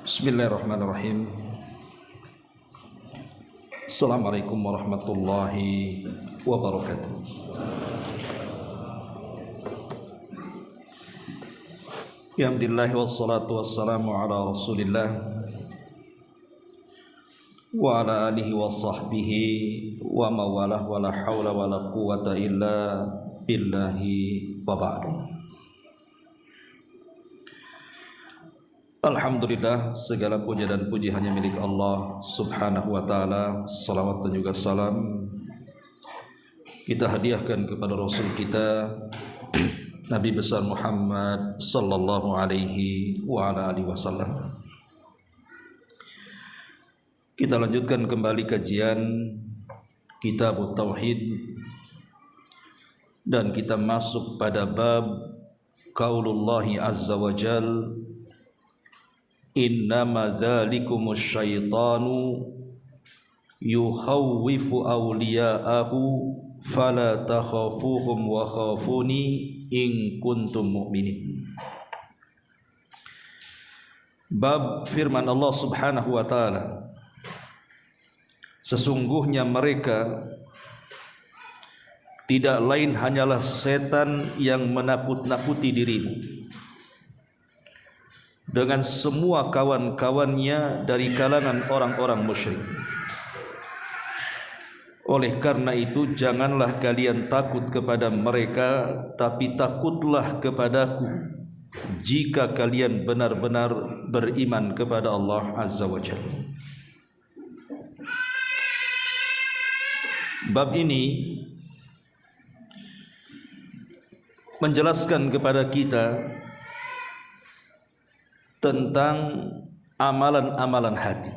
Bismillahirrahmanirrahim. Assalamualaikum warahmatullahi wabarakatuh. Alhamdulillah wassalatu wassalamu ala Rasulillah wa ala alihi wa sahbihi wa mawalah wa la hawla wa la quwata illa billahi wa ba'du. Alhamdulillah, segala puja dan puji hanya milik Allah subhanahu wa ta'ala. Salawat dan juga salam kita hadiahkan kepada Rasul kita Nabi besar Muhammad sallallahu alaihi wa ala alihi wasallam. Kita lanjutkan kembali kajian Kitab Tauhid dan kita masuk pada bab qaulullahi azza wa jalla, innama dzalikumus syaitanu yukhawwifu awliya'ahu fala takhafuhum wa khafuni in kuntum mu'minin. Bab firman Allah subhanahu wa ta'ala, sesungguhnya mereka tidak lain hanyalah setan yang menakut-nakuti dirimu dengan semua kawan-kawannya dari kalangan orang-orang musyrik. Oleh karena itu, janganlah kalian takut kepada mereka, tapi takutlah kepadaku jika kalian benar-benar beriman kepada Allah Azza wa Jalla. Bab ini menjelaskan kepada kita tentang amalan-amalan hati.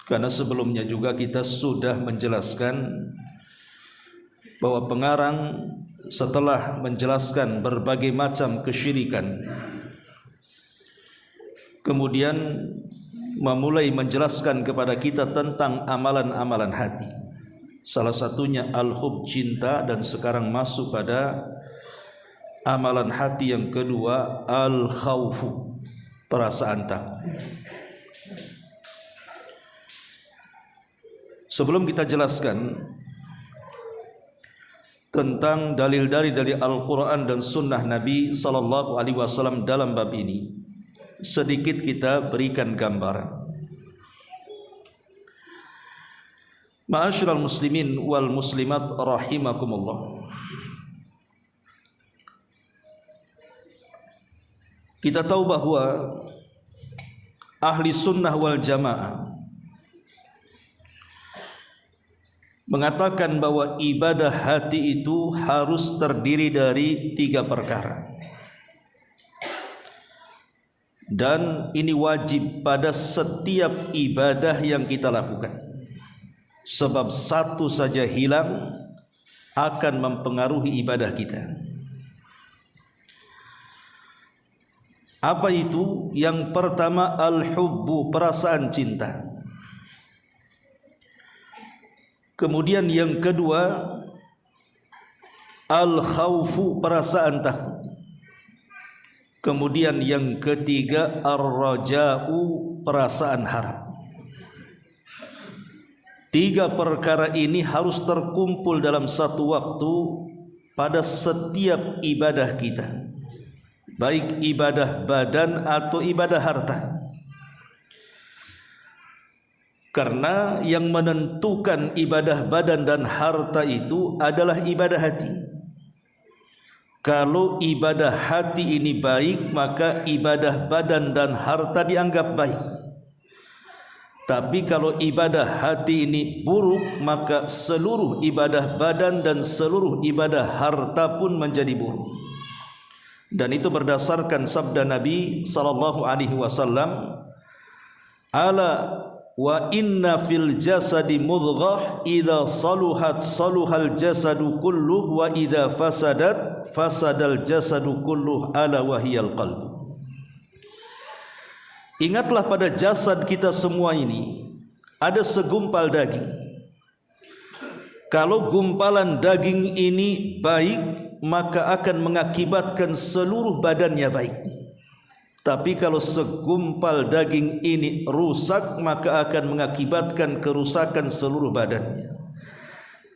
Karena sebelumnya juga kita sudah menjelaskan bahwa pengarang setelah menjelaskan berbagai macam kesyirikan, kemudian memulai menjelaskan kepada kita tentang amalan-amalan hati. Salah satunya al-hub, cinta, dan sekarang masuk pada amalan hati yang kedua, al-khawfu, perasaan takut. Sebelum kita jelaskan tentang dalil-dalil dari Al-Quran dan Sunnah Nabi sallallahu alaihi wasallam dalam bab ini, sedikit kita berikan gambaran. Ma'asyiral muslimin wal muslimat rahimakumullah. Kita tahu bahwa ahli sunnah wal jamaah mengatakan bahwa ibadah hati itu harus terdiri dari 3 perkara. Dan ini wajib pada setiap ibadah yang kita lakukan. Sebab satu saja hilang akan mempengaruhi ibadah kita. Apa itu? Yang pertama, al-hubbu, perasaan cinta. Kemudian yang kedua, al-khawfu, perasaan takut. Kemudian yang ketiga, ar-raja'u, perasaan harap. 3 perkara ini harus terkumpul dalam satu waktu pada setiap ibadah kita, baik ibadah badan atau ibadah harta. Karena yang menentukan ibadah badan dan harta itu adalah ibadah hati. Kalau ibadah hati ini baik, maka ibadah badan dan harta dianggap baik. Tapi kalau ibadah hati ini buruk, maka seluruh ibadah badan dan seluruh ibadah harta pun menjadi buruk. Dan itu berdasarkan sabda Nabi sallallahu alaihi wasallam, ala wa inna fil jasadi mudghah idza saluhat saluhal jasadu kulluh wa idza fasadat fasadal jasadu kulluh ala wahiyal qalb. Ingatlah, pada jasad kita semua ini ada segumpal daging. Kalau gumpalan daging ini baik, maka akan mengakibatkan seluruh badannya baik. Tapi kalau segumpal daging ini rusak, maka akan mengakibatkan kerusakan seluruh badannya.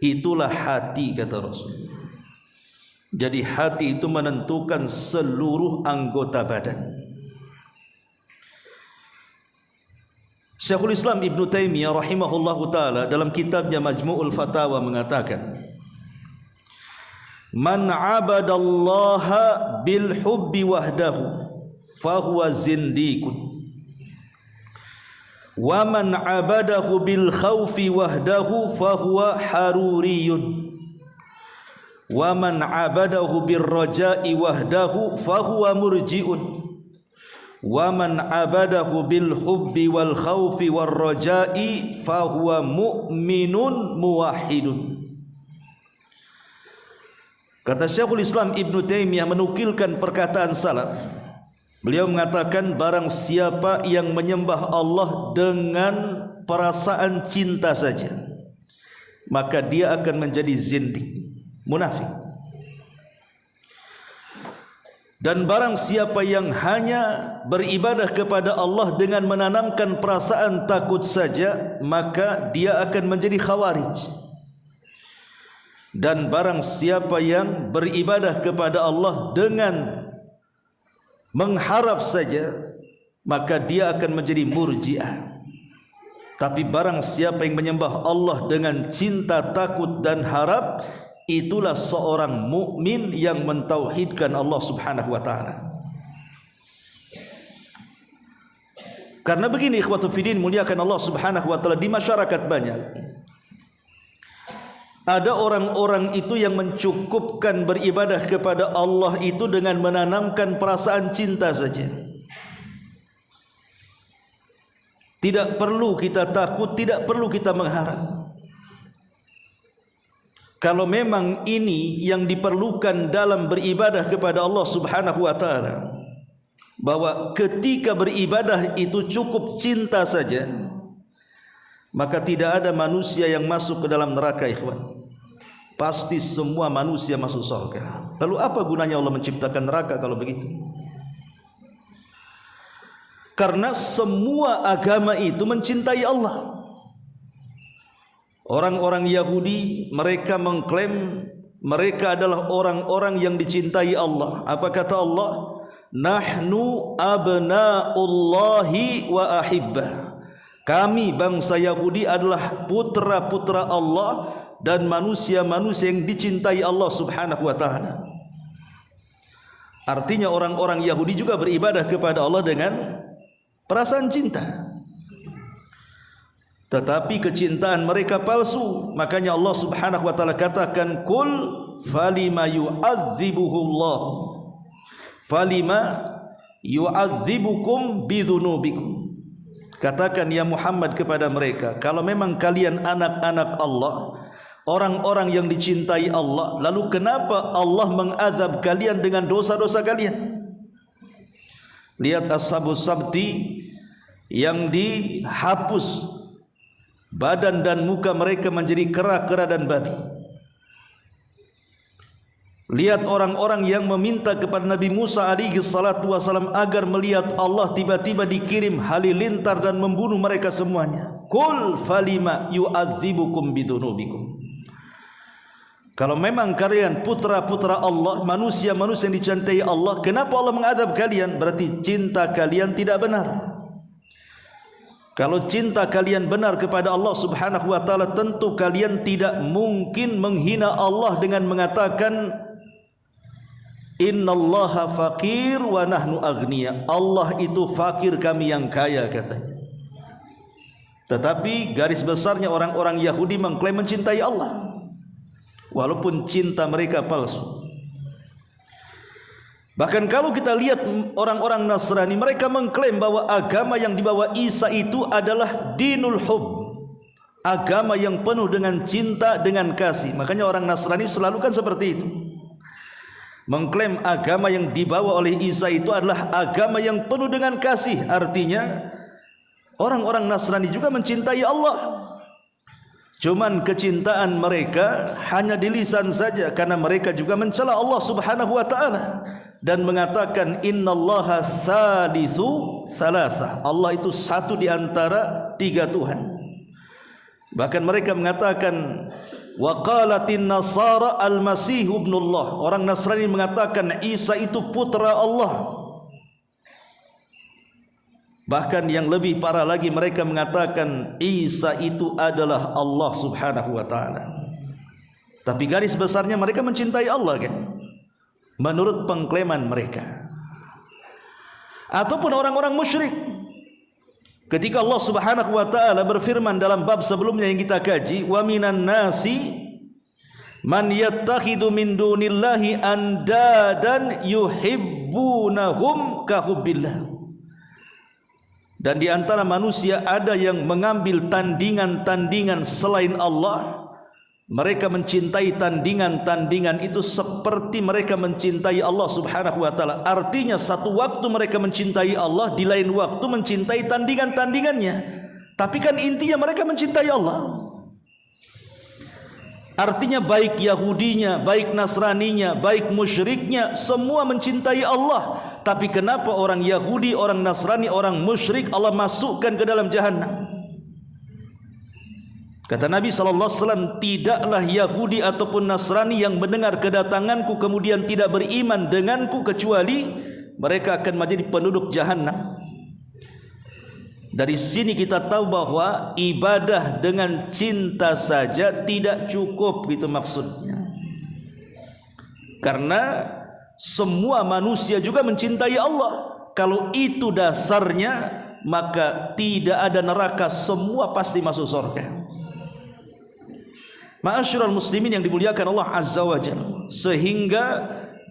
Itulah hati, kata Rasul. Jadi hati itu menentukan seluruh anggota badan. Syekhul Islam Ibn Taimiyah rahimahullahu ta'ala dalam kitabnya Majmu'ul Fatawa mengatakan, Man abadallaha bil hubbi wahdahu fahuwa zindikun, wa man abadahu bil khawfi wahdahu fahuwa haruriyun, wa man abadahu bir raja'i wahdahu fahuwa murji'un, wa man abadahu bil hubbi wal khawfi war raja'i fahuwa mu'minun muwahhidun. Kata Syekhul Islam Ibn Taimiyah menukilkan perkataan salaf. Beliau mengatakan, barang siapa yang menyembah Allah dengan perasaan cinta saja, maka dia akan menjadi zindik, munafik. Dan barang siapa yang hanya beribadah kepada Allah dengan menanamkan perasaan takut saja, maka dia akan menjadi khawarij. Dan barang siapa yang beribadah kepada Allah dengan mengharap saja, maka dia akan menjadi murji'ah. Tapi barang siapa yang menyembah Allah dengan cinta, takut dan harap, itulah seorang mukmin yang mentauhidkan Allah Subhanahu wa taala. Karena begini ikhwatul fiddin, muliakan Allah Subhanahu wa taala, di masyarakat banyak ada orang-orang itu yang mencukupkan beribadah kepada Allah itu dengan menanamkan perasaan cinta saja. Tidak perlu kita takut, tidak perlu kita mengharap. Kalau memang ini yang diperlukan dalam beribadah kepada Allah Subhanahu wa taala, bahwa ketika beribadah itu cukup cinta saja, maka tidak ada manusia yang masuk ke dalam neraka, ikhwan. Pasti semua manusia masuk surga. Lalu apa gunanya Allah menciptakan neraka kalau begitu? Karena semua agama itu mencintai Allah. Orang-orang Yahudi, mereka mengklaim mereka adalah orang-orang yang dicintai Allah. Apa kata Allah? Nahnu abna'ullahi wa ahibbah. Kami bangsa Yahudi adalah putra-putra Allah dan manusia-manusia yang dicintai Allah Subhanahu wa taala. Artinya orang-orang Yahudi juga beribadah kepada Allah dengan perasaan cinta. Tetapi kecintaan mereka palsu. Makanya Allah Subhanahu wa taala katakan, "Qul falima yu'adzibuhullah. Falima yu'adzibukum bidzunubikum." Katakan ya Muhammad kepada mereka, kalau memang kalian anak-anak Allah, orang-orang yang dicintai Allah, lalu kenapa Allah mengazab kalian dengan dosa-dosa kalian? Lihat Ashabus Sabti yang dihapus badan dan muka mereka menjadi kera-kera dan babi. Lihat orang-orang yang meminta kepada Nabi Musa alaihi salatu wasalam agar melihat Allah, tiba-tiba dikirim halilintar dan membunuh mereka semuanya. Qul falima yu'adzibukum bidzunubikum. Kalau memang kalian putra-putra Allah, manusia-manusia yang dicintai Allah, kenapa Allah mengadab kalian? Berarti cinta kalian tidak benar. Kalau cinta kalian benar kepada Allah Subhanahu wa taala, tentu kalian tidak mungkin menghina Allah dengan mengatakan innallaha faqir wa nahnu aghnia. Allah itu fakir, kami yang kaya, katanya. Tetapi garis besarnya orang-orang Yahudi mengklaim mencintai Allah, walaupun cinta mereka palsu. Bahkan kalau kita lihat orang-orang Nasrani, mereka mengklaim bahwa agama yang dibawa Isa itu adalah dinul hub, agama yang penuh dengan cinta, dengan kasih. Makanya orang Nasrani selalu kan seperti itu, mengklaim agama yang dibawa oleh Isa itu adalah agama yang penuh dengan kasih. Artinya orang-orang Nasrani juga mencintai Allah, cuman kecintaan mereka hanya di lisan saja, karena mereka juga mencela Allah Subhanahu wa taala. dan mengatakan innallaha thalithu thalathah. Allah itu satu di antara tiga Tuhan. Bahkan mereka mengatakan wa qalatin nasara al-masih ibnullah. Orang Nasrani mengatakan Isa itu putra Allah. Bahkan yang lebih parah lagi, mereka mengatakan Isa itu adalah Allah subhanahu wa ta'ala. Tapi garis besarnya mereka mencintai Allah kan, menurut pengklaiman mereka. Ataupun orang-orang musyrik, ketika Allah subhanahu wa ta'ala berfirman dalam bab sebelumnya yang kita kaji, wa minan nasi man yattakhidu min dunillahi andadan yuhibbunahum kahubbillah. Dan di antara manusia ada yang mengambil tandingan-tandingan selain Allah. Mereka mencintai tandingan-tandingan itu seperti mereka mencintai Allah subhanahu wa ta'ala. Artinya satu waktu mereka mencintai Allah, di lain waktu mencintai tandingan-tandingannya. Tapi kan intinya mereka mencintai Allah. Artinya baik Yahudinya, baik Nasraninya, baik musyriknya, semua mencintai Allah. Tapi kenapa orang Yahudi, orang Nasrani, orang musyrik Allah masukkan ke dalam jahannam? Kata Nabi SAW, tidaklah Yahudi ataupun Nasrani yang mendengar kedatanganku kemudian tidak beriman denganku, kecuali mereka akan menjadi penduduk jahannam. Dari sini kita tahu bahwa ibadah dengan cinta saja tidak cukup, gitu maksudnya. Karena semua manusia juga mencintai Allah. Kalau itu dasarnya, maka tidak ada neraka, semua pasti masuk surga. Ma'asyiral muslimin yang dimuliakan Allah Azza wa Jalla, sehingga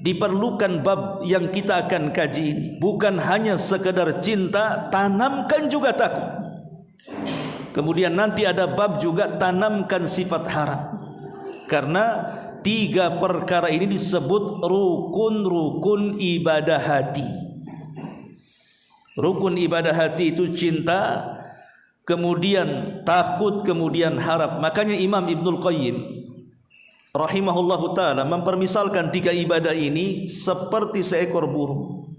diperlukan bab yang kita akan kaji ini. Bukan hanya sekedar cinta, tanamkan juga takut. Kemudian nanti ada bab juga tanamkan sifat harap. Karena tiga perkara ini disebut rukun-rukun ibadah hati. Rukun ibadah hati itu cinta, kemudian takut, kemudian harap. Makanya Imam Ibnul Qayyim rahimahullahu ta'ala mempermisalkan tiga ibadah ini seperti seekor burung.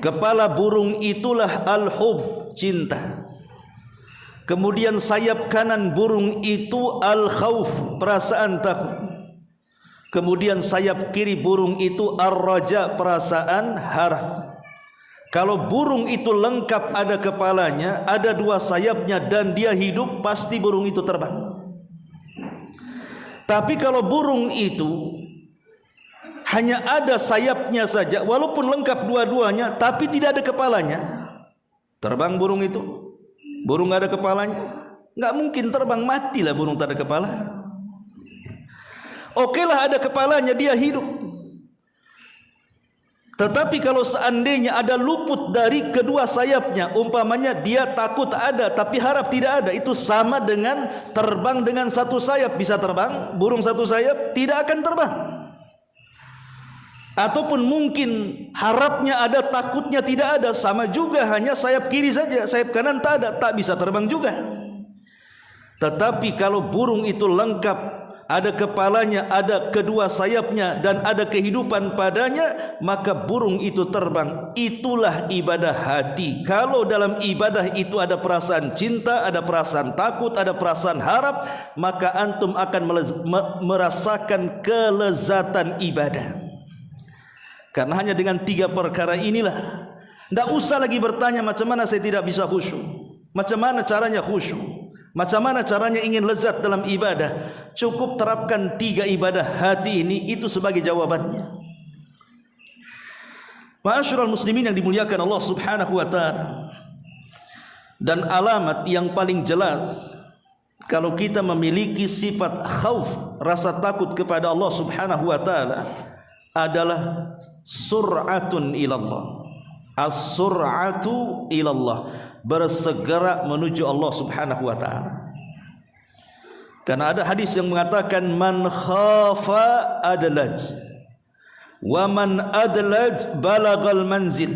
Kepala burung itulah al-hub, cinta. Kemudian sayap kanan burung itu al-khawf, perasaan takut. Kemudian sayap kiri burung itu ar-raja, perasaan harap. Kalau burung itu lengkap, ada kepalanya, ada dua sayapnya, dan dia hidup, pasti burung itu terbang. Tapi kalau burung itu hanya ada sayapnya saja, walaupun lengkap dua-duanya, tapi tidak ada kepalanya, terbang burung itu? Burung nggak ada kepalanya? Nggak mungkin terbang, matilah burung tak ada kepala. Oke lah ada kepalanya, dia hidup. Tetapi kalau seandainya ada luput dari kedua sayapnya, umpamanya dia takut ada tapi harap tidak ada, itu sama dengan terbang dengan satu sayap. Bisa terbang, burung satu sayap tidak akan terbang. Ataupun mungkin harapnya ada, takutnya tidak ada, sama juga, hanya sayap kiri saja, sayap kanan tak ada, tak bisa terbang juga. Tetapi kalau burung itu lengkap, ada kepalanya, ada kedua sayapnya, dan ada kehidupan padanya, maka burung itu terbang. Itulah ibadah hati. Kalau dalam ibadah itu ada perasaan cinta, ada perasaan takut, ada perasaan harap, maka antum akan merasakan kelezatan ibadah. Karena hanya dengan tiga perkara inilah. Tidak usah lagi bertanya macam mana saya tidak bisa khusyuk, macam mana caranya khusyuk, macam mana caranya ingin lezat dalam ibadah. Cukup terapkan tiga ibadah hati ini, itu sebagai jawabannya. Ma'asyiral muslimin yang dimuliakan Allah subhanahu wa ta'ala, dan alamat yang paling jelas kalau kita memiliki sifat khauf, rasa takut kepada Allah subhanahu wa ta'ala, adalah sur'atun ilallah. As-sur'atu ilallah, bersegera menuju Allah subhanahu wa ta'ala. Karena ada hadis yang mengatakan man khafa adlaj, wa man adlaj balagal manzil,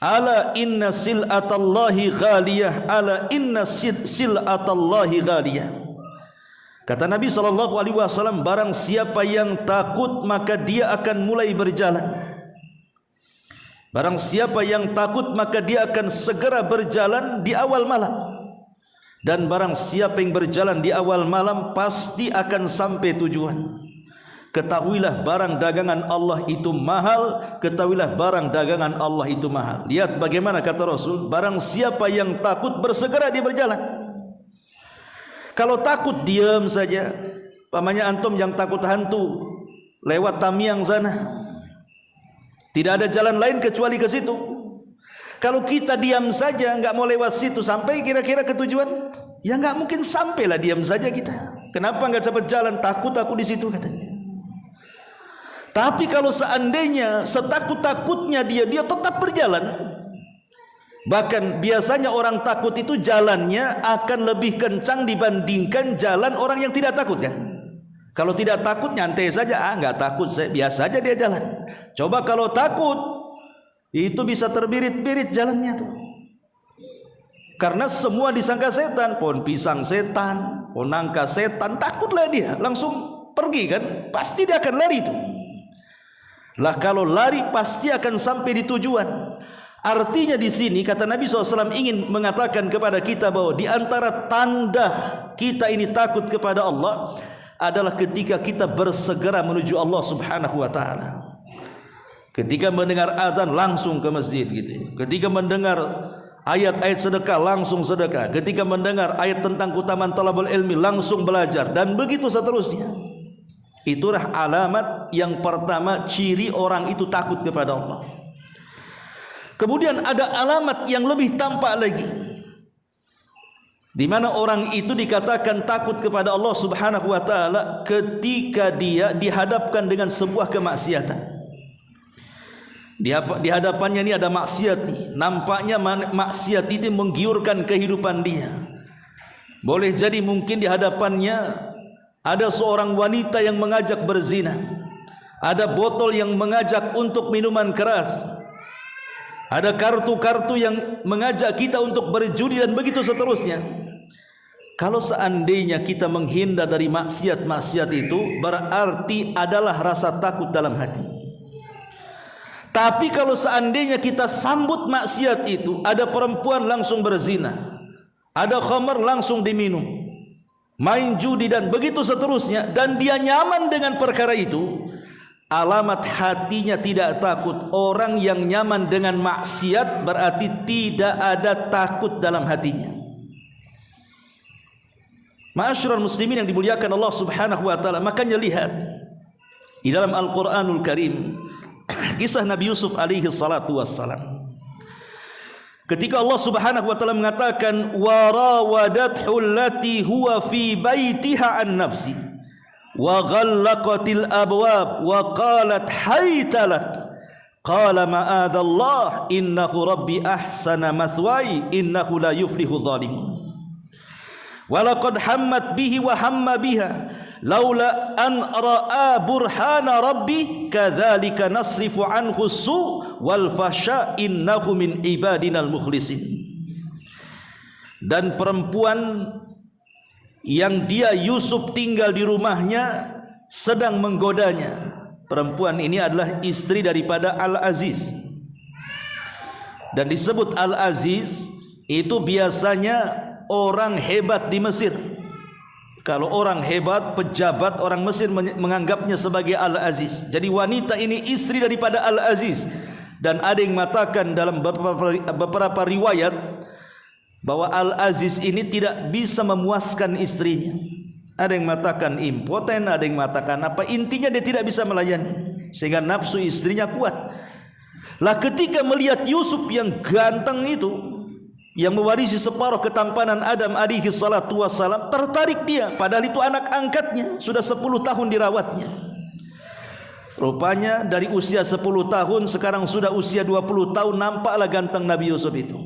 ala inna sil'atallahi ghaliyah, ala inna sil'atallahi ghaliyah. Kata Nabi SAW, barang siapa yang takut maka dia akan mulai berjalan. Barang siapa yang takut maka dia akan segera berjalan di awal malam. Dan barang siapa yang berjalan di awal malam pasti akan sampai tujuan. Ketahuilah barang dagangan Allah itu mahal. Ketahuilah barang dagangan Allah itu mahal. Lihat bagaimana kata Rasul, barang siapa yang takut bersegera dia berjalan. Kalau takut diam saja. Pamannya antum yang takut hantu, lewat Tamiang sana, tidak ada jalan lain kecuali ke situ. Kalau kita diam saja, nggak mau lewat situ sampai kira-kira ke tujuan, ya nggak mungkin sampailah diam saja kita. Kenapa nggak cepat jalan? Takut aku di situ katanya. Tapi kalau seandainya setakut-takutnya dia tetap berjalan. Bahkan biasanya orang takut itu jalannya akan lebih kencang dibandingkan jalan orang yang tidak takut kan. Kalau tidak takut nyantai saja, nggak takut, saya biasa aja dia jalan. Coba kalau takut, itu bisa terbirit-birit jalannya tuh. Karena semua disangka setan, pohon pisang setan, pohon nangka setan, takutlah dia, langsung pergi kan, pasti dia akan lari itu. Lah kalau lari pasti akan sampai di tujuan. Artinya di sini kata Nabi SAW ingin mengatakan kepada kita bahwa di antara tanda kita ini takut kepada Allah adalah ketika kita bersegera menuju Allah Subhanahu wa taala. Ketika mendengar azan langsung ke masjid gitu. Ketika mendengar ayat-ayat sedekah langsung sedekah. Ketika mendengar ayat tentang keutamaan talabul ilmi langsung belajar dan begitu seterusnya. Itulah alamat yang pertama, ciri orang itu takut kepada Allah. Kemudian ada alamat yang lebih tampak lagi, di mana orang itu dikatakan takut kepada Allah Subhanahu wa taala ketika dia dihadapkan dengan sebuah kemaksiatan. Di hadapannya ini ada maksiat nih. Nampaknya maksiat itu menggiurkan kehidupan dia. Boleh jadi mungkin di hadapannya ada seorang wanita yang mengajak berzina, ada botol yang mengajak untuk minuman keras, ada kartu-kartu yang mengajak kita untuk berjudi dan begitu seterusnya. Kalau seandainya kita menghindar dari maksiat-maksiat itu, berarti adalah rasa takut dalam hati. Tapi kalau seandainya kita sambut maksiat itu, ada perempuan langsung berzina, ada khamar langsung diminum, main judi dan begitu seterusnya, dan dia nyaman dengan perkara itu, alamat hatinya tidak takut. Orang yang nyaman dengan maksiat berarti tidak ada takut dalam hatinya. Ma'asyiral muslimin yang dimuliakan Allah Subhanahu wa taala, makanya lihat di dalam Al-Qur'anul Karim kisah Nabi Yusuf alaihi salatu wassalam. Ketika Allah Subhanahu wa taala mengatakan warawadathu allati huwa fi baitiha an nafsi wa ghallaqatil abwab wa qalat hayta lak qala ma'adzallah innahu rabbi ahsana mathwaya innahu la yuflihu dhalimun wa laqad hammat bihi wa hamma biha laula an ra'a burhana rabbi kadzalika nasrifu anhu su' wal fasha innahu min ibadinal mukhlisin. Dan perempuan yang dia Yusuf tinggal di rumahnya sedang menggodanya. Perempuan ini adalah istri daripada Al-Aziz, dan disebut Al-Aziz itu biasanya orang hebat di Mesir. Kalau orang hebat, pejabat, orang Mesir menganggapnya sebagai Al-Aziz. Jadi wanita ini istri daripada Al-Aziz. Dan ada yang mengatakan dalam beberapa riwayat bahwa Al-Aziz ini tidak bisa memuaskan istrinya. Ada yang mengatakan impoten, ada yang mengatakan apa, intinya dia tidak bisa melayani, sehingga nafsu istrinya kuat. Lah ketika melihat Yusuf yang ganteng itu, yang mewarisi separuh ketampanan Adam alaihi salatu wassalam, tertarik dia, padahal itu anak angkatnya, sudah 10 tahun dirawatnya. Rupanya dari usia 10 tahun sekarang sudah usia 20 tahun, nampaklah ganteng Nabi Yusuf itu.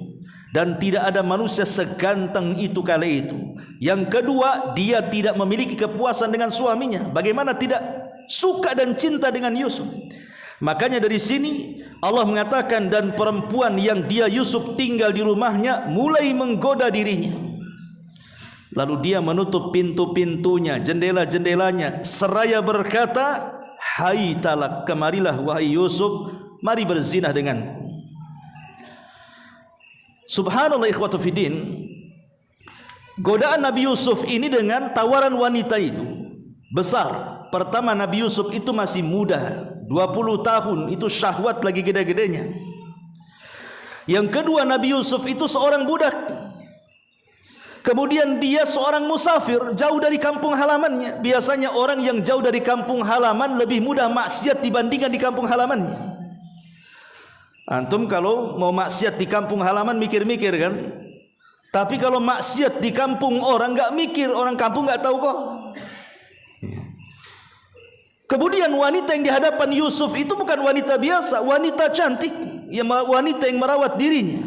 Dan tidak ada manusia seganteng itu kala itu. Yang kedua, dia tidak memiliki kepuasan dengan suaminya. Bagaimana tidak suka dan cinta dengan Yusuf? Makanya dari sini Allah mengatakan, dan perempuan yang dia Yusuf tinggal di rumahnya mulai menggoda dirinya. Lalu dia menutup pintu-pintunya, jendela-jendelanya, seraya berkata, "Hai talak, kemarilah wahai Yusuf, mari berzinah denganku." Subhanallah ikhwatu fiddin, godaan Nabi Yusuf ini dengan tawaran wanita itu besar. Pertama, Nabi Yusuf itu masih muda, 20 tahun, itu syahwat lagi gede-gedenya. Yang kedua, Nabi Yusuf itu seorang budak. Kemudian dia seorang musafir, jauh dari kampung halamannya. Biasanya orang yang jauh dari kampung halaman lebih mudah maksiat dibandingkan di kampung halamannya. Antum kalau mau maksiat di kampung halaman mikir-mikir kan? Tapi kalau maksiat di kampung orang nggak mikir, orang kampung nggak tahu kok. Kemudian wanita yang di hadapan Yusuf itu bukan wanita biasa, wanita cantik, wanita yang merawat dirinya.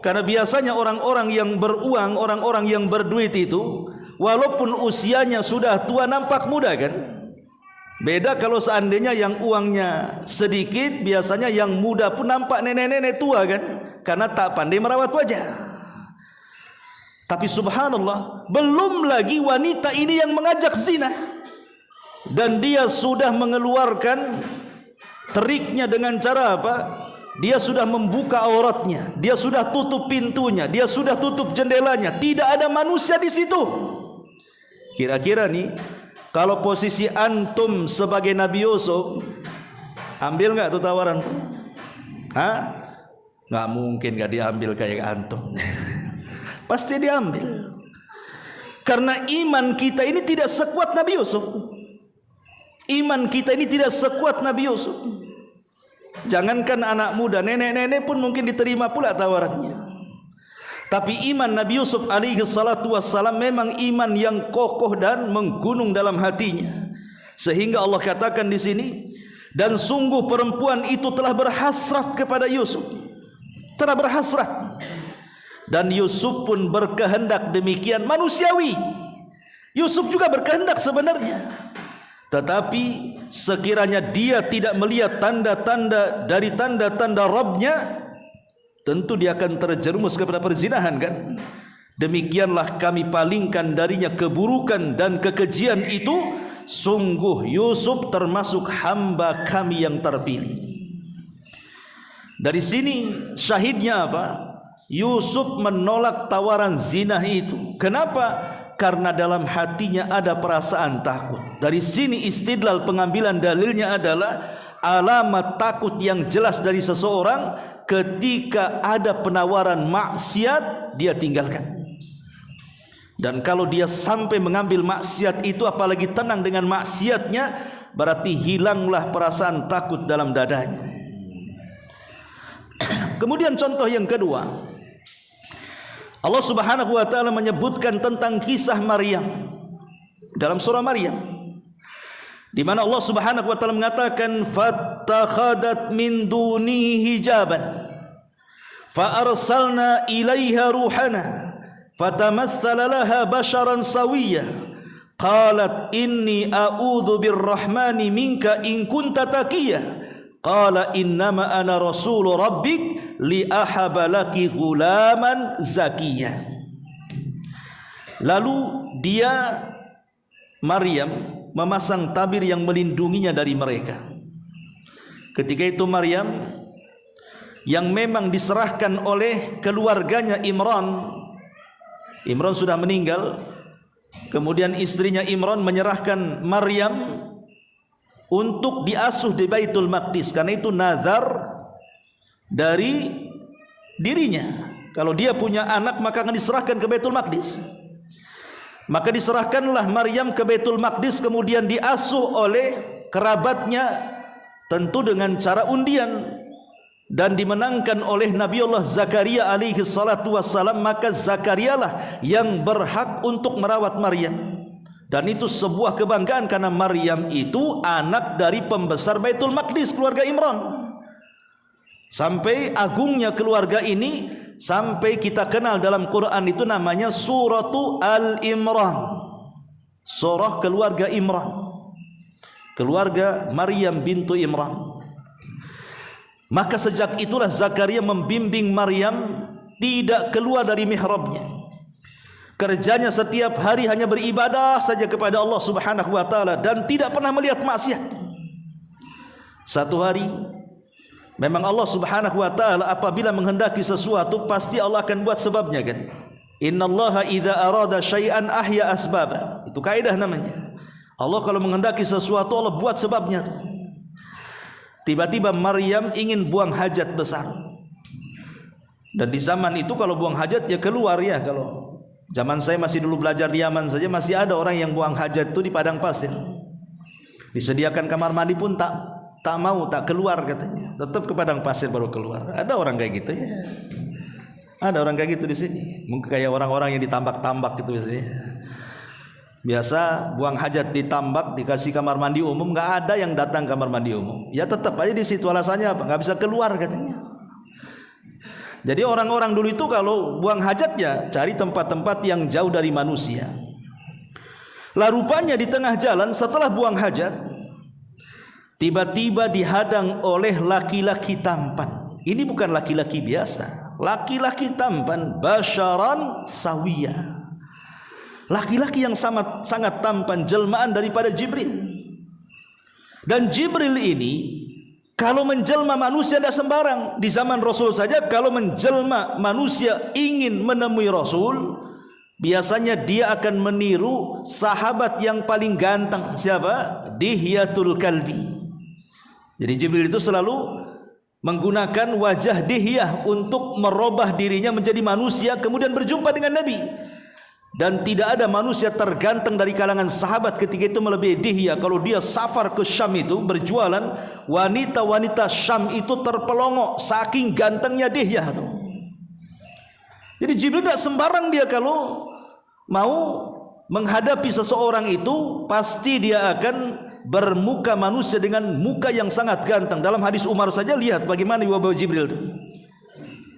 Karena biasanya orang-orang yang beruang, orang-orang yang berduit itu, walaupun usianya sudah tua nampak muda kan? Beda kalau seandainya yang uangnya sedikit, biasanya yang muda pun nampak nenek-nenek tua kan? Karena tak pandai merawat wajah. Tapi subhanallah, belum lagi wanita ini yang mengajak zina. Dan dia sudah mengeluarkan triknya dengan cara apa? Dia sudah membuka auratnya, dia sudah tutup pintunya, dia sudah tutup jendelanya, tidak ada manusia di situ. Kira-kira nih, kalau posisi antum sebagai Nabi Yusuf, ambil nggak tuh tawaran? Hah? Nggak mungkin nggak diambil kayak antum. Pasti diambil. Karena iman kita ini tidak sekuat Nabi Yusuf. Iman kita ini tidak sekuat Nabi Yusuf. Jangankan anak muda, nenek-nenek pun mungkin diterima pula tawarannya. Tapi iman Nabi Yusuf alaihi salatu wassalam memang iman yang kokoh dan menggunung dalam hatinya. Sehingga Allah katakan di sini, dan sungguh perempuan itu telah berhasrat kepada Yusuf. Telah berhasrat. Dan Yusuf pun berkehendak demikian manusiawi. Yusuf juga berkehendak sebenarnya. Tetapi sekiranya dia tidak melihat tanda-tanda dari tanda-tanda Rabbnya, tentu dia akan terjerumus kepada perzinahan kan? Demikianlah kami palingkan darinya keburukan dan kekejian itu. Sungguh Yusuf termasuk hamba kami yang terpilih. Dari sini syahidnya apa? Yusuf menolak tawaran zina itu. Kenapa? Karena dalam hatinya ada perasaan takut. Dari sini istidlal pengambilan dalilnya adalah alamat takut yang jelas dari seseorang ketika ada penawaran maksiat dia tinggalkan. Dan kalau dia sampai mengambil maksiat itu, apalagi tenang dengan maksiatnya, berarti hilanglah perasaan takut dalam dadanya. Kemudian contoh yang kedua, Allah Subhanahu wa taala menyebutkan tentang kisah Maryam dalam surah Maryam, di mana Allah Subhanahu wa taala mengatakan fattakhadat min duni hijaban fa arsalna ilaiha ruhana fatamassala laha basharan sawiyya qalat inni a'udzu birrahmani minka in kunta taqiyya qala innama ana rasulu rabbik li ahabalaki ghulaman zakiyya. Lalu dia Maryam memasang tabir yang melindunginya dari mereka. Ketika itu Maryam yang memang diserahkan oleh keluarganya Imran sudah meninggal. Kemudian istrinya Imran menyerahkan Maryam untuk diasuh di Baitul Maqdis, karena itu nazar dari dirinya. Kalau dia punya anak maka akan diserahkan ke Baitul Maqdis. Maka diserahkanlah Maryam ke Baitul Maqdis, kemudian diasuh oleh kerabatnya, tentu dengan cara undian, dan dimenangkan oleh Nabiullah Zakaria alaihi salatu wassalam. Maka Zakarialah yang berhak untuk merawat Maryam. Dan itu sebuah kebanggaan karena Maryam itu anak dari pembesar Baitul Maqdis, keluarga Imran. Sampai agungnya keluarga ini, sampai kita kenal dalam Quran itu namanya Suratu Al-Imran, surah keluarga Imran, keluarga Maryam bintu Imran. Maka sejak itulah Zakaria membimbing Maryam tidak keluar dari mihrabnya. kerjanya setiap hari hanya beribadah saja kepada Allah Subhanahu wa taala dan tidak pernah melihat maksiat. Satu hari memang Allah Subhanahu wa taala apabila menghendaki sesuatu pasti Allah akan buat sebabnya kan. Innallaha idza arada syai'an ahya asbaba. Itu kaidah namanya. Allah kalau menghendaki sesuatu Allah buat sebabnya tuh. Tiba-tiba Maryam ingin buang hajat besar. Dan di zaman itu kalau buang hajat ya keluar ya. Kalau zaman saya masih dulu belajar di Yaman saja masih ada orang yang buang hajat itu di padang pasir. Disediakan kamar mandi pun tak mau, tak keluar katanya. Tetap ke padang pasir baru keluar. Ada orang kayak gitu ya. Ada orang kayak gitu di sini. Mungkin kayak orang-orang yang ditambak-tambak gitu biasanya. Biasa buang hajat ditambak, dikasih kamar mandi umum, nggak ada yang datang kamar mandi umum. Ya tetap aja di situ, alasannya apa? Nggak bisa keluar katanya. Jadi orang-orang dulu itu kalau buang hajat ya cari tempat-tempat yang jauh dari manusia. Lah rupanya di tengah jalan setelah buang hajat, tiba-tiba dihadang oleh laki-laki tampan. Ini bukan laki-laki biasa, laki-laki tampan, basyaran sawiyah. Laki-laki yang sangat tampan, jelmaan daripada Jibril. Dan Jibril ini kalau menjelma manusia tidak sembarang. Di zaman Rasul saja kalau menjelma manusia ingin menemui Rasul, biasanya dia akan meniru sahabat yang paling ganteng. Siapa? Dihyatul Kalbi. Jadi Jibril itu selalu menggunakan wajah Dihyah untuk merubah dirinya menjadi manusia kemudian berjumpa dengan Nabi. Dan tidak ada manusia terganteng dari kalangan sahabat ketika itu melebihi Dihyah. Kalau dia safar ke Syam itu berjualan, wanita-wanita Syam itu terpelongok saking gantengnya Dihyah itu. Jadi Jibril tidak sembarang dia kalau mau menghadapi seseorang itu pasti dia akan bermuka manusia dengan muka yang sangat ganteng. Dalam hadis Umar saja lihat bagaimana wabah Jibril itu.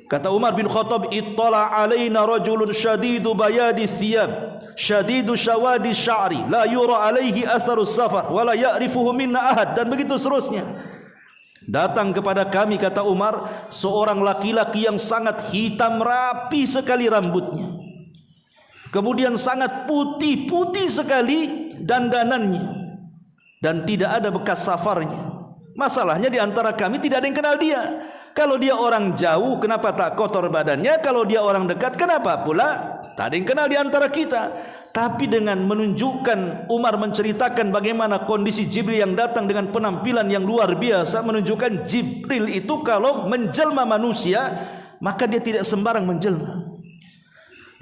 Kata Umar bin Khattab, ittala alaina rajulun syadidu bayadi thiyab, syadidu syawadi sya'ri, la yura alaihi atharus safar, wa la ya'rifuhu minna ahad, dan begitu seterusnya. Datang kepada kami, kata Umar, seorang laki-laki yang sangat hitam rapi sekali rambutnya, kemudian sangat putih sekali dandanannya, dan tidak ada bekas safarnya. Masalahnya di antara kami tidak ada yang kenal dia. Kalau dia orang jauh, kenapa tak kotor badannya? Kalau dia orang dekat, kenapa pula tak ada yang kenal di antara kita? Tapi dengan menunjukkan, Umar menceritakan bagaimana kondisi Jibril yang datang dengan penampilan yang luar biasa, menunjukkan Jibril itu kalau menjelma manusia, maka dia tidak sembarang menjelma.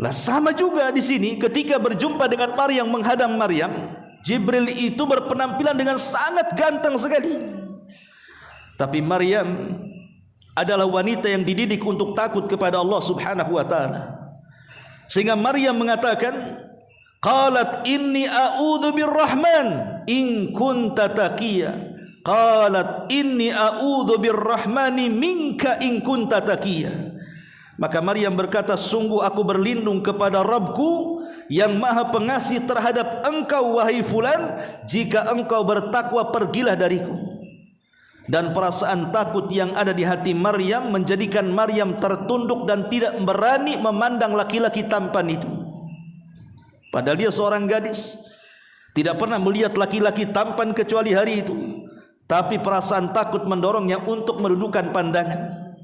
Lah sama juga di sini, ketika berjumpa dengan Maryam, menghadang Maryam, Jibril itu berpenampilan dengan sangat ganteng sekali. Tapi Maryam adalah wanita yang dididik untuk takut kepada Allah Subhanahu wa taala. Sehingga Maryam mengatakan, qalat inni a'udzu birrahman in kunta taqiya. Qalat inni a'udzu birrahmani minka in kunta taqiya. Maka Maryam berkata, sungguh aku berlindung kepada Rabbku yang maha pengasih terhadap engkau wahai fulan, jika engkau bertakwa pergilah dariku. Dan perasaan takut yang ada di hati Maryam menjadikan Maryam tertunduk dan tidak berani memandang laki-laki tampan itu. Padahal dia seorang gadis, tidak pernah melihat laki-laki tampan kecuali hari itu. Tapi perasaan takut mendorongnya untuk menundukkan pandangan,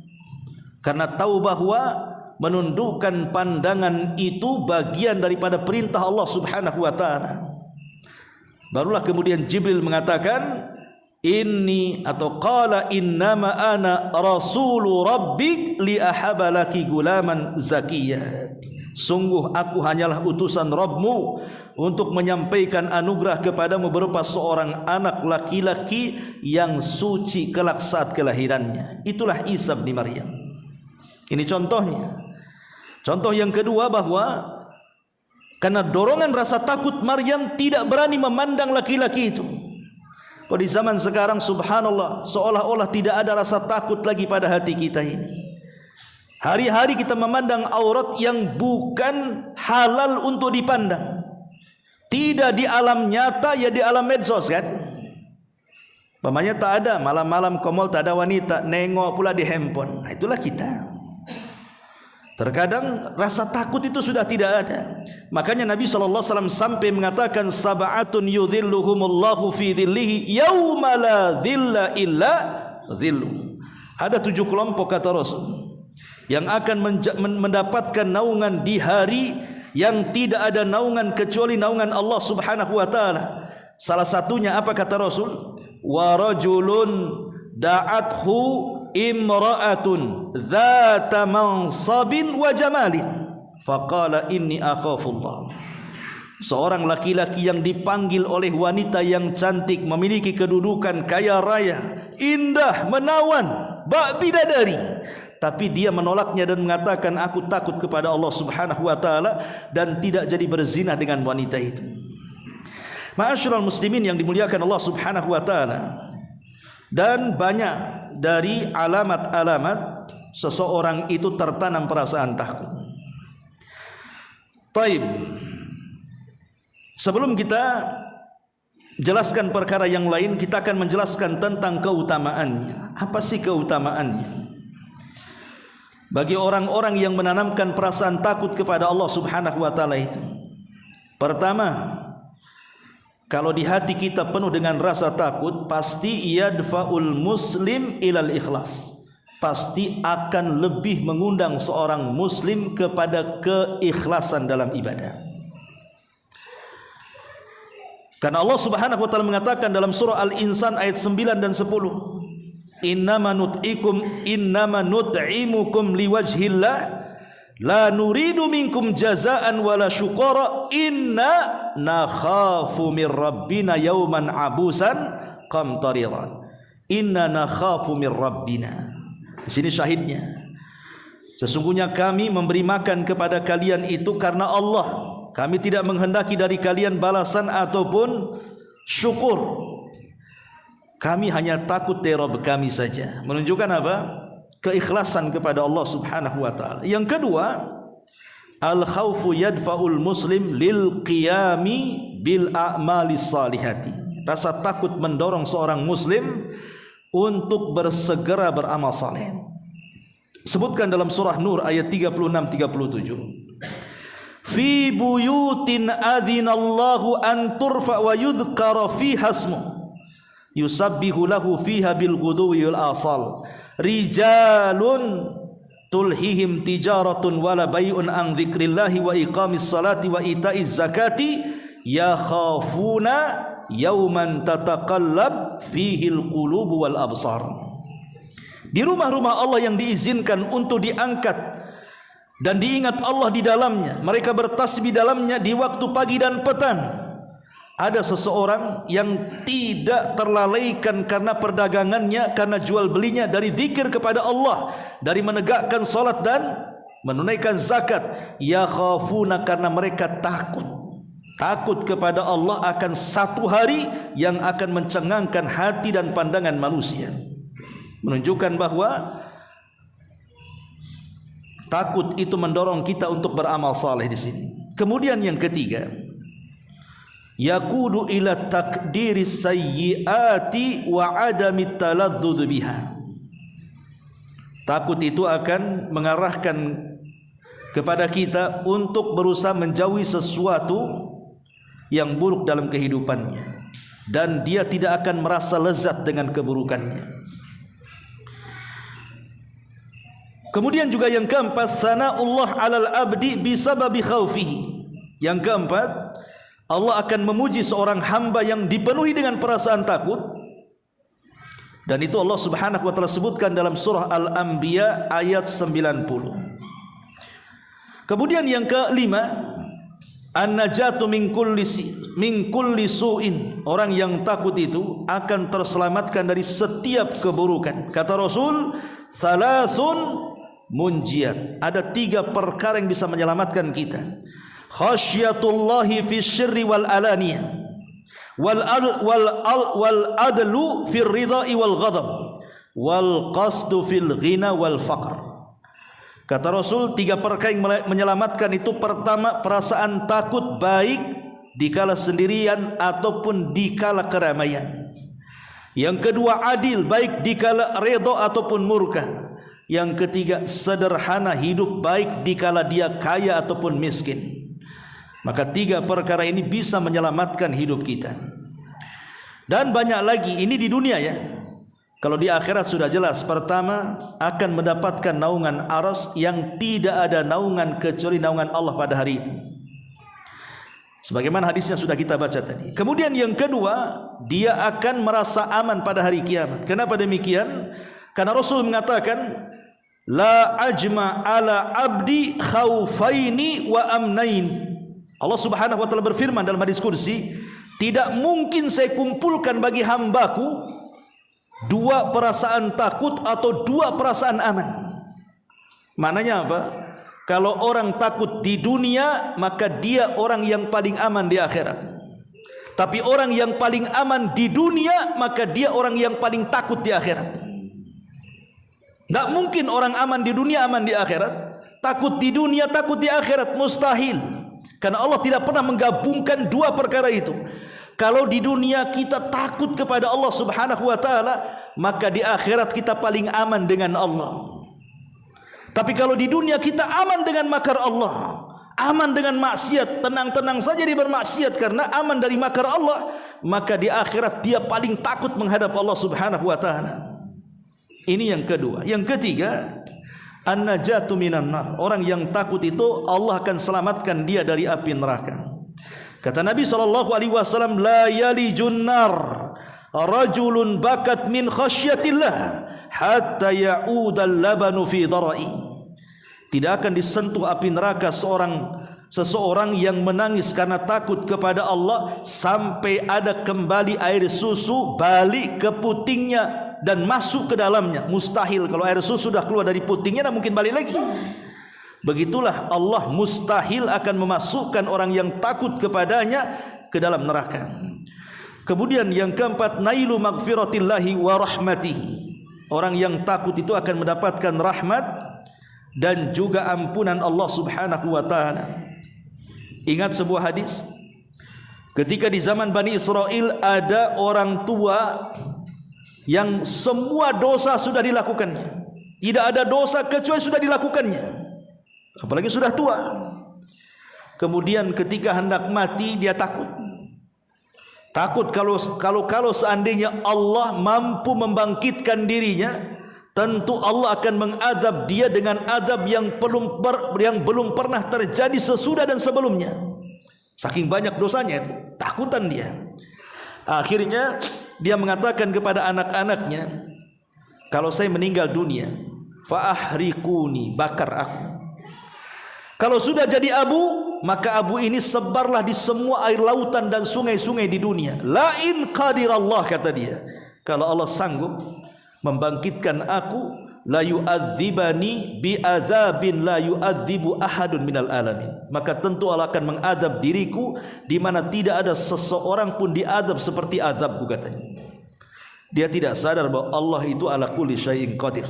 karena tahu bahwa menundukkan pandangan itu bagian daripada perintah Allah Subhanahu wa taala. Barulah kemudian Jibril mengatakan, inni atau qala innama ana rasulu rabbik li ahabalaki gulaman zakiyah. Sungguh aku hanyalah utusan Rabbmu untuk menyampaikan anugerah kepadamu berupa seorang anak laki-laki yang suci kelak saat kelahirannya. Itulah Isa bin Maryam. Ini contohnya. Contoh yang kedua, bahwa karena dorongan rasa takut Maryam tidak berani memandang laki-laki itu. Kalau di zaman sekarang subhanallah, seolah-olah tidak ada rasa takut lagi pada hati kita ini. Hari-hari kita memandang aurat yang bukan halal untuk dipandang. Tidak di alam nyata, ya di alam medsos kan. Pamannya tak ada, malam-malam ke mall tak ada wanita, nengok pula di handphone. Nah, itulah kita. Terkadang rasa takut itu sudah tidak ada. Makanya Nabi SAW sampai mengatakan sab'atun yudhilluhumullahu fi dhillihi yawma la dhilla illa dhillu. Ada 7 kelompok kata Rasul yang akan mendapatkan naungan di hari yang tidak ada naungan kecuali naungan Allah Subhanahu wa taala. Salah satunya apa kata Rasul? Wa rajulun da'athu imra'atun dzata mansabin wa jamalin faqala inni akhafullah. Seorang laki-laki yang dipanggil oleh wanita yang cantik, memiliki kedudukan, kaya raya, indah, menawan, bak bidadari, tapi dia menolaknya dan mengatakan aku takut kepada Allah Subhanahu wa taala dan tidak jadi berzina dengan wanita itu. Ma'asyiral muslimin yang dimuliakan Allah Subhanahu wa taala, dan banyak dari alamat-alamat seseorang itu tertanam perasaan takut. Taib. Sebelum kita jelaskan perkara yang lain, kita akan menjelaskan tentang keutamaannya. Apa sih keutamaannya? Bagi orang-orang yang menanamkan perasaan takut kepada Allah Subhanahu wa taala itu, pertama, kalau di hati kita penuh dengan rasa takut, pasti yadfa'ul muslim ilal ikhlas. Pasti akan lebih mengundang seorang muslim kepada keikhlasan dalam ibadah. Karena Allah Subhanahu wa taala mengatakan dalam surah Al-Insan ayat 9 dan 10, innama nut'imukum liwajhillah la nuridu minkum jazaan wala syukura inna nakhafu min rabbina yawman abusan qamtariran. Inna nakhafu min rabbina. Di sini syahidnya, sesungguhnya kami memberi makan kepada kalian itu karena Allah. Kami tidak menghendaki dari kalian balasan ataupun syukur. Kami hanya takut dari Rabb kami saja. Menunjukkan apa? Keikhlasan kepada Allah Subhanahu wa taala. Yang kedua, al-khaufu yadfa'ul muslim lil qiyami bil a'malis salihati. Rasa takut mendorong seorang muslim untuk bersegera beramal saleh. Sebutkan dalam surah Nur ayat 36-37. Fi buyutin adzinallahu an turfa wa yudhkara fiha ismuhu yusabbihu lahu fiha bil ghuduwi wal asal rijalun tulhihim tijaratun wala bai'un an dzikrillahi wa iqamis salati wa itaiz zakati yakhafuna yauman tataqallab fihil qulubu wal absar. Di rumah-rumah Allah yang diizinkan untuk diangkat dan diingat Allah di dalamnya, mereka bertasbih dalamnya di waktu pagi dan petang. Ada seseorang yang tidak terlalaikan karena perdagangannya, karena jual belinya dari zikir kepada Allah, dari menegakkan salat dan menunaikan zakat. Yakhafuna, karena mereka takut kepada Allah akan satu hari yang akan mencengangkan hati dan pandangan manusia. Menunjukkan bahwa takut itu mendorong kita untuk beramal saleh di sini. Kemudian yang ketiga, yaqudu ila takdiri sayyiati wa adami taladzuz biha. Takut itu akan mengarahkan kepada kita untuk berusaha menjauhi sesuatu yang buruk dalam kehidupannya, dan dia tidak akan merasa lezat dengan keburukannya. Kemudian juga yang keempat, sana'ullah 'alal abdi bisababi khaufihi. Yang keempat, Allah akan memuji seorang hamba yang dipenuhi dengan perasaan takut, dan itu Allah Subhanahu wa taala sebutkan dalam surah Al-Anbiya ayat 90. Kemudian yang kelima, an-najatu min kulli su'in. Orang yang takut itu akan terselamatkan dari setiap keburukan. Kata Rasul, thalathun munjiat. Ada 3 perkara yang bisa menyelamatkan kita. Khasyatullahi fi syirri wal alaniyah, wal adlu fil ridha'i wal ghadab, wal qasdu fil ghina wal faqr. Kata Rasul, 3 perkara yang menyelamatkan itu: pertama, perasaan takut baik dikala sendirian ataupun dikala keramaian. Yang kedua, adil, baik dikala redha ataupun murka. Yang ketiga, sederhana, hidup baik dikala dia kaya ataupun miskin. Maka 3 perkara ini bisa menyelamatkan hidup kita. Dan banyak lagi, ini di dunia ya. Kalau di akhirat sudah jelas. Pertama, akan mendapatkan naungan arsy yang tidak ada naungan kecuali naungan Allah pada hari itu. Sebagaimana hadisnya sudah kita baca tadi. Kemudian yang kedua, dia akan merasa aman pada hari kiamat. Kenapa demikian? Karena Rasul mengatakan, la ajma ala abdi khaufaini wa amnaini. Allah Subhanahu wa taala berfirman dalam hadis kursi, tidak mungkin saya kumpulkan bagi hambaku 2 perasaan takut atau 2 perasaan aman. Maknanya apa? Kalau orang takut di dunia, maka dia orang yang paling aman di akhirat. Tapi orang yang paling aman di dunia, maka dia orang yang paling takut di akhirat. Tidak mungkin orang aman di dunia, aman di akhirat. Takut di dunia, takut di akhirat, mustahil. Karena Allah tidak pernah menggabungkan 2 perkara itu. Kalau di dunia kita takut kepada Allah Subhanahu wa taala, maka di akhirat kita paling aman dengan Allah. Tapi kalau di dunia kita aman dengan makar Allah, aman dengan maksiat, tenang-tenang saja dia bermaksiat karena aman dari makar Allah, maka di akhirat dia paling takut menghadap Allah Subhanahu wa taala. Ini yang kedua. Yang ketiga, an-najatu minan nar. Orang yang takut itu Allah akan selamatkan dia dari api neraka. Kata Nabi SAW, la yalijun nar rajulun bakat min khasyatillah hatta ya'udal labanu fi darai. Tidak akan disentuh api neraka seseorang yang menangis karena takut kepada Allah sampai ada kembali air susu balik ke putingnya dan masuk ke dalamnya. Mustahil kalau air susu sudah keluar dari putingnya, dan mungkin balik lagi. Begitulah Allah mustahil akan memasukkan orang yang takut kepadanya ke dalam neraka. Kemudian yang keempat, nailu maghfiratillahi wa rahmatihi. Orang yang takut itu akan mendapatkan rahmat dan juga ampunan Allah Subhanahu wa taala. Ingat sebuah hadis, ketika di zaman Bani Israel ada orang tua yang semua dosa sudah dilakukannya. Tidak ada dosa kecuali sudah dilakukannya. Apalagi sudah tua. Kemudian ketika hendak mati dia takut. Takut kalau seandainya Allah mampu membangkitkan dirinya, tentu Allah akan mengadab dia dengan adab yang belum pernah terjadi sesudah dan sebelumnya. Saking banyak dosanya itu, takutan dia. Akhirnya dia mengatakan kepada anak-anaknya, kalau saya meninggal dunia, fa'ahrikuni, bakar aku. Kalau sudah jadi abu, maka abu ini sebarlah di semua air lautan dan sungai-sungai di dunia. La in qadirallah, kata dia, kalau Allah sanggup membangkitkan aku, la yu'adzibani bi'adzabin la yu'adzibu ahadun minal alamin, maka tentu Allah akan mengadab diriku di mana tidak ada seseorang pun diadab seperti azabku, katanya. Dia tidak sadar bahwa Allah itu ala kulli syai'in qadir.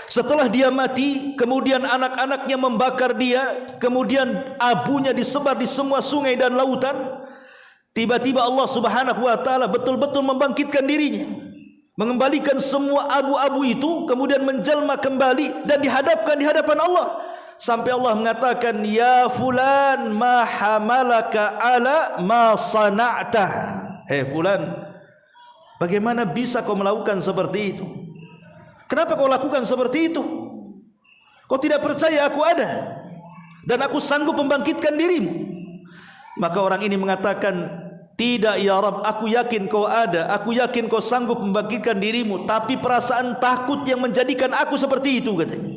Setelah dia mati, kemudian anak-anaknya membakar dia, kemudian abunya disebar di semua sungai dan lautan. Tiba-tiba Allah Subhanahu wa taala betul-betul membangkitkan dirinya, mengembalikan semua abu-abu itu, kemudian menjelma kembali dan dihadapkan di hadapan Allah. Sampai Allah mengatakan, ya fulan ma hamalaka ala ma sana'ta. Hei fulan, bagaimana bisa kau melakukan seperti itu? Kenapa kau lakukan seperti itu? Kau tidak percaya aku ada dan aku sanggup membangkitkan dirimu? Maka orang ini mengatakan, tidak ya Rabb, aku yakin kau ada, aku yakin kau sanggup membangkitkan dirimu, tapi perasaan takut yang menjadikan aku seperti itu, katanya.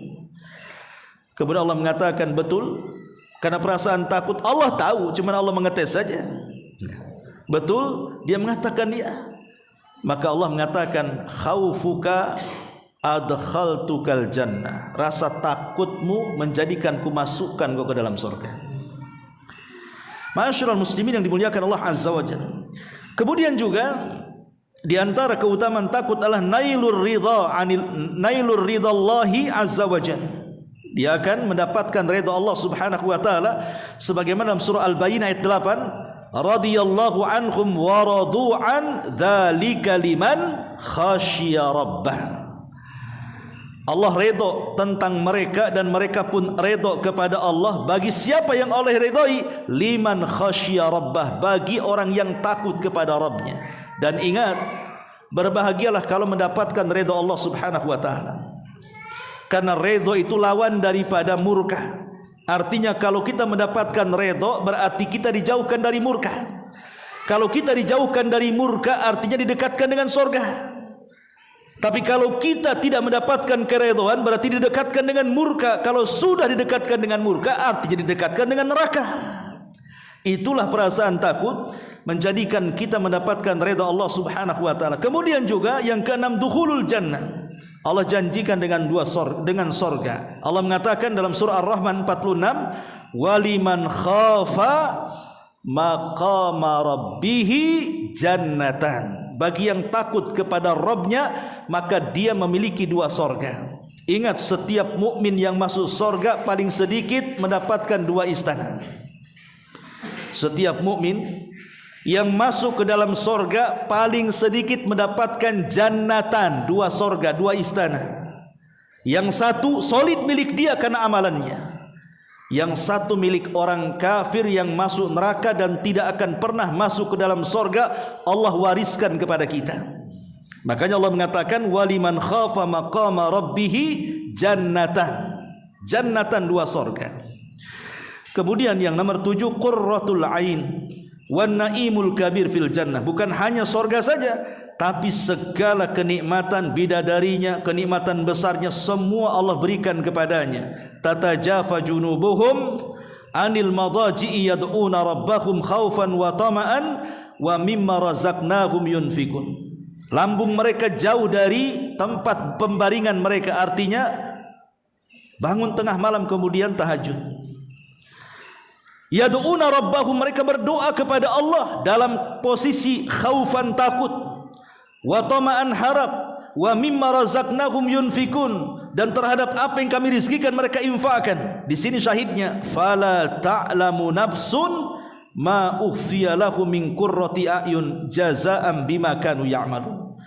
Kemudian Allah mengatakan, betul, karena perasaan takut Allah tahu, cuma Allah mengetes saja. Betul, dia mengatakan dia. Maka Allah mengatakan, khaufuka adkhaltukal jannah, rasa takutmu menjadikan ku masukkan kau ke dalam surga. Ma'asyiral muslimin yang dimuliakan Allah Azza wa Jalla. Kemudian juga di antara keutamaan takut adalah nailur ridallahi azza wa Jalla. Dia akan mendapatkan ridha Allah Subhanahu wa taala sebagaimana dalam surah Al-Baqarah ayat 8, radhiyallahu anhum wa radu an dzalika liman khasyiya rabbah. Allah redha tentang mereka dan mereka pun redha kepada Allah. Bagi siapa yang Allah redai? Liman khasya rabbah, bagi orang yang takut kepada Rabbnya. Dan ingat, berbahagialah kalau mendapatkan redha Allah Subhanahu wa taala. Karena redha itu lawan daripada murka. Artinya kalau kita mendapatkan redha berarti kita dijauhkan dari murka. Kalau kita dijauhkan dari murka artinya didekatkan dengan surga. Tapi kalau kita tidak mendapatkan keridhaan berarti didekatkan dengan murka. Kalau sudah didekatkan dengan murka artinya didekatkan dengan neraka. Itulah perasaan takut menjadikan kita mendapatkan redha Allah Subhanahu wa taala. Kemudian juga yang keenam, dukhulul jannah. Allah janjikan dengan dengan surga. Allah mengatakan dalam surah Ar-Rahman 46, waliman khafa maqama rabbihi jannatan. Bagi yang takut kepada Rabbnya maka dia memiliki dua surga. Ingat, setiap mukmin yang masuk surga paling sedikit mendapatkan dua istana. Setiap mukmin yang masuk ke dalam surga paling sedikit mendapatkan jannatan, dua surga, dua istana. Yang satu solid milik dia karena amalannya. Yang satu milik orang kafir yang masuk neraka dan tidak akan pernah masuk ke dalam surga, Allah wariskan kepada kita. Makanya Allah mengatakan waliman khafa maqama rabbihi jannatan. Jannatan, dua surga. Kemudian yang nomor 7, qurratul ain wan naimul kabir fil jannah. Bukan hanya surga saja, tapi segala kenikmatan bidadarinya, kenikmatan besarnya semua Allah berikan kepadanya. Tatajafa junubuhum anil madaji'i yad'una rabbahum khaufan wa tama'an wa mimma razaqnahum yunfikun. Lambung mereka jauh dari tempat pembaringan mereka, artinya bangun tengah malam kemudian tahajud. Yad'una rabbahum, mereka berdoa kepada Allah dalam posisi khaufan takut, wa tama'an harap, wa mimma razaqnahum yunfikun, dan terhadap apa yang kami rizkikan mereka infakkan. Di sini syahidnya, fala ta'lamu nafsun ma ukhfiya lahum min qurrati a'yun jazaa'an bima kanu ya'malun.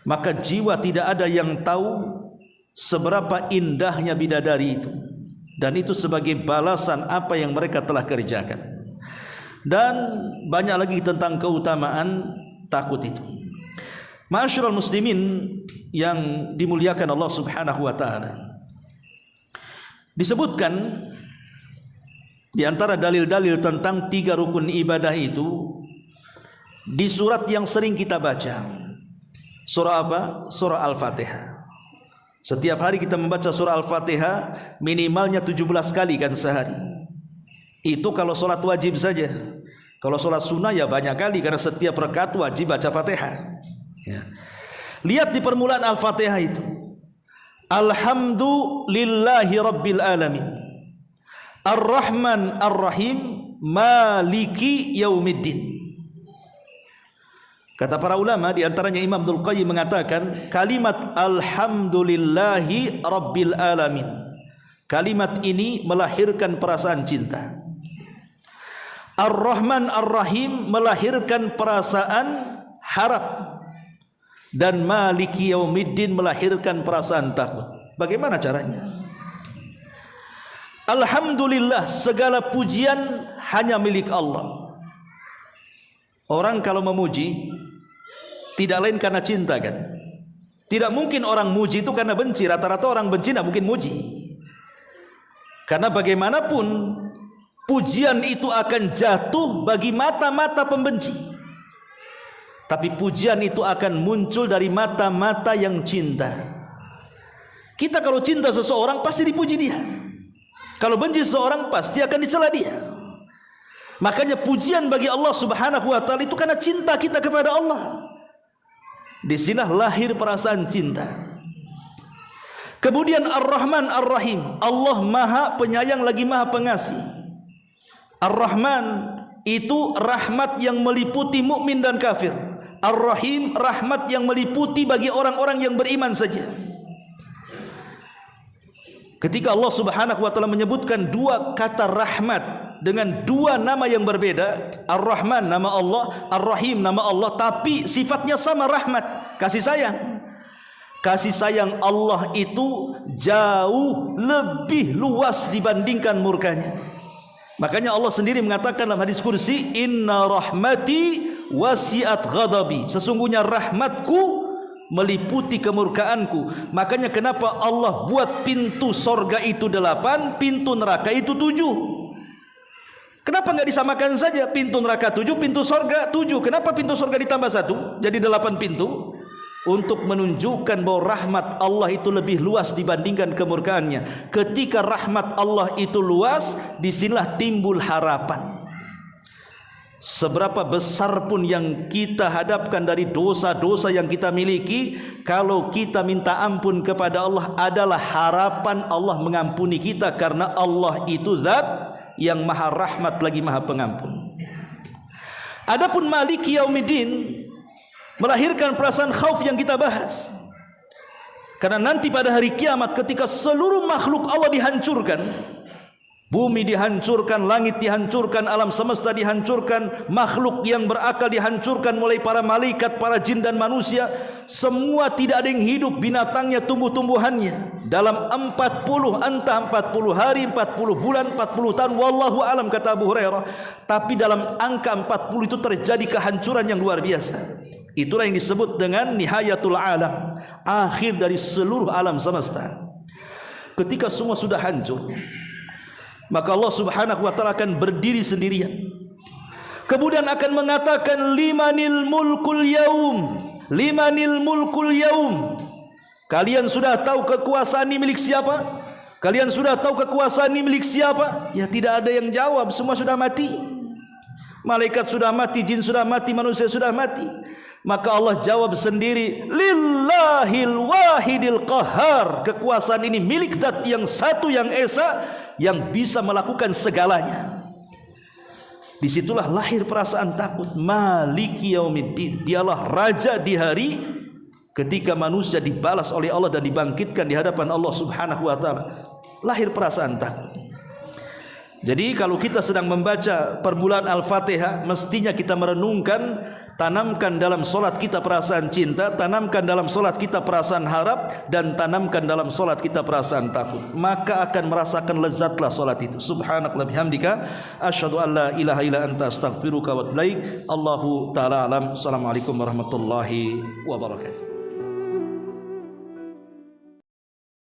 Maka jiwa tidak ada yang tahu seberapa indahnya bidadari itu, dan itu sebagai balasan apa yang mereka telah kerjakan. Dan banyak lagi tentang keutamaan takut itu. Ma'asyiral muslimin yang dimuliakan Allah Subhanahu wa taala. Disebutkan di antara dalil-dalil tentang 3 rukun ibadah itu di surat yang sering kita baca. Surah apa? Surah Al-Fatihah. Setiap hari kita membaca surah Al-Fatihah minimalnya 17 kali kan sehari. Itu kalau sholat wajib saja. Kalau sholat sunnah ya banyak kali, karena setiap rakaat wajib baca Fatihah. Ya. Lihat di permulaan Al-Fatihah itu, alhamdulillahi rabbil alamin, ar-rahman ar-rahim, maliki yaumiddin. Kata para ulama, di antaranya Imam Abdul Qayyim mengatakan kalimat alhamdulillahi rabbil alamin, kalimat ini melahirkan perasaan cinta. Ar-Rahman Ar-Rahim melahirkan perasaan harap, dan Maliki Yaumiddin melahirkan perasaan takut. Bagaimana caranya? Alhamdulillah, segala pujian hanya milik Allah. Orang kalau memuji tidak lain karena cinta kan? Tidak mungkin orang muji itu karena benci. Rata-rata orang benci tidak mungkin muji. Karena bagaimanapun pujian itu akan jatuh bagi mata-mata pembenci, tapi pujian itu akan muncul dari mata-mata yang cinta. Kita kalau cinta seseorang pasti dipuji dia. Kalau benci seseorang pasti akan dicela dia. Makanya pujian bagi Allah Subhanahu wa taala itu karena cinta kita kepada Allah. Di sinilah lahir perasaan cinta. Kemudian Ar-Rahman Ar-Rahim, Allah Maha Penyayang lagi Maha Pengasih. Ar-Rahman itu rahmat yang meliputi mukmin dan kafir. Ar-Rahim, rahmat yang meliputi bagi orang-orang yang beriman saja. Ketika Allah Subhanahu wa taala menyebutkan 2 kata rahmat dengan 2 nama yang berbeda, Ar-Rahman nama Allah, Ar-Rahim nama Allah, tapi sifatnya sama, rahmat, kasih sayang. Kasih sayang Allah itu jauh lebih luas dibandingkan murkanya. Makanya Allah sendiri mengatakan dalam hadis kursi, inna rahmati wasi'at ghadabi, sesungguhnya rahmatku meliputi kemurkaanku. Makanya kenapa Allah buat pintu sorga itu 8, pintu neraka itu 7. Kenapa enggak disamakan saja pintu neraka 7, pintu sorga 7? Kenapa pintu sorga ditambah 1 jadi 8 pintu? Untuk menunjukkan bahwa rahmat Allah itu lebih luas dibandingkan kemurkaannya. Ketika rahmat Allah itu luas, disinilah timbul harapan. Seberapa besar pun yang kita hadapkan dari dosa-dosa yang kita miliki, kalau kita minta ampun kepada Allah adalah harapan Allah mengampuni kita, karena Allah itu zat yang maha rahmat lagi maha pengampun. Adapun Maliki Yaumiddin melahirkan perasaan khauf yang kita bahas. Karena nanti pada hari kiamat ketika seluruh makhluk Allah dihancurkan, bumi dihancurkan, langit dihancurkan, alam semesta dihancurkan, makhluk yang berakal dihancurkan, mulai para malaikat, para jin dan manusia, semua tidak ada yang hidup, binatangnya, tumbuh-tumbuhannya. Dalam 40, entah 40 hari, 40 bulan, 40 tahun, wallahu alam, kata Abu Hurairah. Tapi dalam angka 40 itu terjadi kehancuran yang luar biasa. Itulah yang disebut dengan nihayatul alam, akhir dari seluruh alam semesta. Ketika semua sudah hancur, maka Allah subhanahu wa ta'ala akan berdiri sendirian, kemudian akan mengatakan, limanil mulkul yaum, limanil mulkul yaum. Kalian sudah tahu kekuasaan ini milik siapa? Kalian sudah tahu kekuasaan ini milik siapa? Ya tidak ada yang jawab, semua sudah mati. Malaikat sudah mati, jin sudah mati, manusia sudah mati. Maka Allah jawab sendiri, lillahil wahidil qahar. Kekuasaan ini milik zat yang satu, yang esa, yang bisa melakukan segalanya. Disitulah lahir perasaan takut. Maliki Yaumiddin, dialah raja di hari ketika manusia dibalas oleh Allah dan dibangkitkan di hadapan Allah subhanahu wa ta'ala. Lahir perasaan takut. Jadi kalau kita sedang membaca permulaan Al-Fatihah, mestinya kita merenungkan, tanamkan dalam solat kita perasaan cinta, tanamkan dalam solat kita perasaan harap, dan tanamkan dalam solat kita perasaan takut. Maka akan merasakan lezatlah solat itu. Subhanakallah bihamdika, asyhadu an la ilaha illa anta, astaghfiruka wa atubu ilaik. Allahu ta'ala alam. Assalamualaikum warahmatullahi wabarakatuh.